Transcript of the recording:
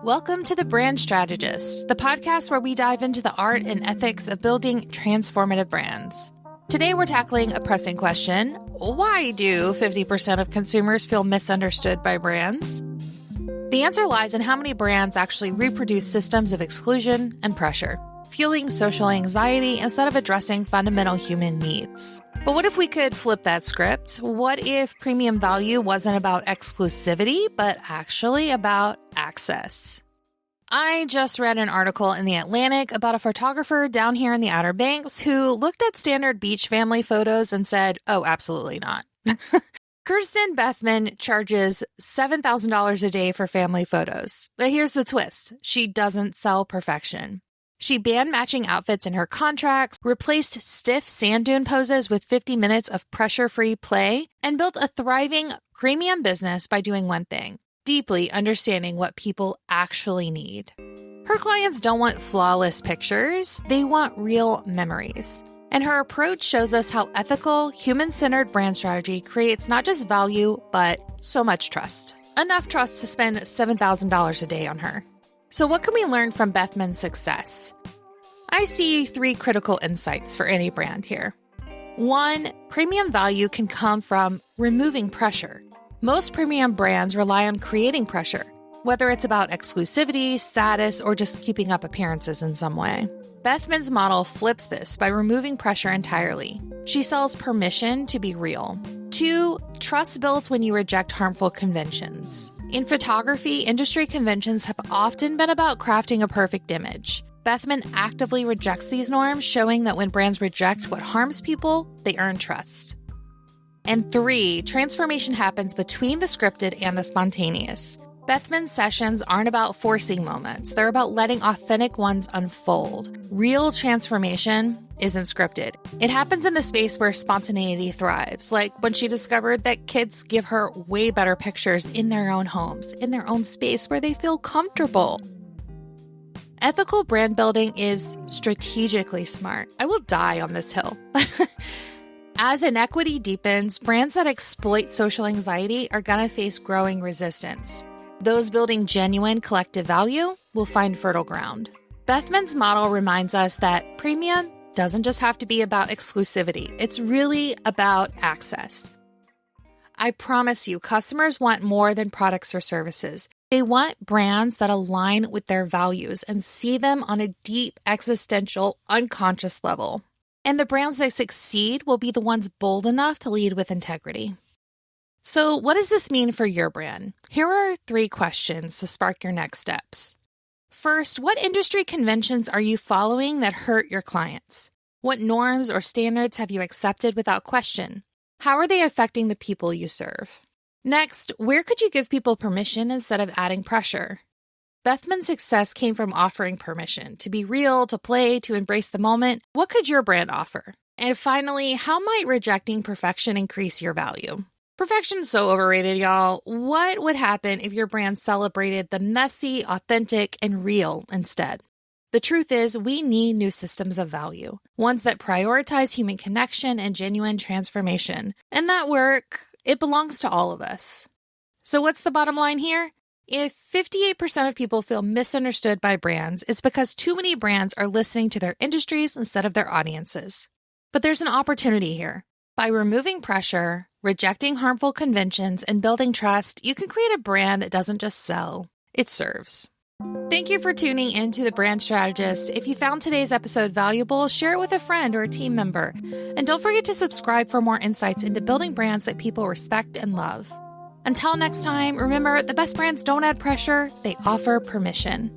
Welcome to The Brand Strategist, the podcast where we dive into the art and ethics of building transformative brands. Today we're tackling a pressing question. Why do 50% of consumers feel misunderstood by brands? The answer lies in how many brands actually reproduce systems of exclusion and pressure, fueling social anxiety instead of addressing fundamental human needs. But what if we could flip that script? What if premium value wasn't about exclusivity, but actually about access? I just read an article in The Atlantic about a photographer down here in the Outer Banks who looked at standard beach family photos and said, oh, absolutely not. Kirsten Bethman charges $7,000 a day for family photos. But here's the twist. She doesn't sell perfection. She banned matching outfits in her contracts, replaced stiff sand dune poses with 50 minutes of pressure-free play, and built a thriving premium business by doing one thing: deeply understanding what people actually need. Her clients don't want flawless pictures, they want real memories. And her approach shows us how ethical, human-centered brand strategy creates not just value, but so much trust. Enough trust to spend $7,000 a day on her. So what can we learn from Bethman's success? I see 3 critical insights for any brand here. 1, premium value can come from removing pressure. Most premium brands rely on creating pressure, whether it's about exclusivity, status, or just keeping up appearances in some way. Bethman's model flips this by removing pressure entirely. She sells permission to be real. 2, trust builds when you reject harmful conventions. In photography, industry conventions have often been about crafting a perfect image. Bethman actively rejects these norms, showing that when brands reject what harms people, they earn trust. And 3, transformation happens between the scripted and the spontaneous. Bethman's sessions aren't about forcing moments. They're about letting authentic ones unfold. Real transformation isn't scripted. It happens in the space where spontaneity thrives, like when she discovered that kids give her way better pictures in their own homes, in their own space where they feel comfortable. Ethical brand building is strategically smart. I will die on this hill. As inequity deepens, brands that exploit social anxiety are going to face growing resistance. Those building genuine collective value will find fertile ground. Bethman's model reminds us that premium doesn't just have to be about exclusivity. It's really about access. I promise you, customers want more than products or services. They want brands that align with their values and see them on a deep, existential, unconscious level. And the brands that succeed will be the ones bold enough to lead with integrity. So what does this mean for your brand? Here are 3 questions to spark your next steps. First, what industry conventions are you following that hurt your clients? What norms or standards have you accepted without question? How are they affecting the people you serve? Next, where could you give people permission instead of adding pressure? Bethman's success came from offering permission to be real, to play, to embrace the moment. What could your brand offer? And finally, how might rejecting perfection increase your value? Perfection's so overrated, y'all. What would happen if your brand celebrated the messy, authentic, and real instead? The truth is, we need new systems of value, ones that prioritize human connection and genuine transformation. And that work, it belongs to all of us. So what's the bottom line here? If 58% of people feel misunderstood by brands, it's because too many brands are listening to their industries instead of their audiences. But there's an opportunity here. By removing pressure, rejecting harmful conventions, and building trust, you can create a brand that doesn't just sell, it serves. Thank you for tuning in to The Brand Strategist. If you found today's episode valuable, share it with a friend or a team member. And don't forget to subscribe for more insights into building brands that people respect and love. Until next time, remember, the best brands don't add pressure, they offer permission.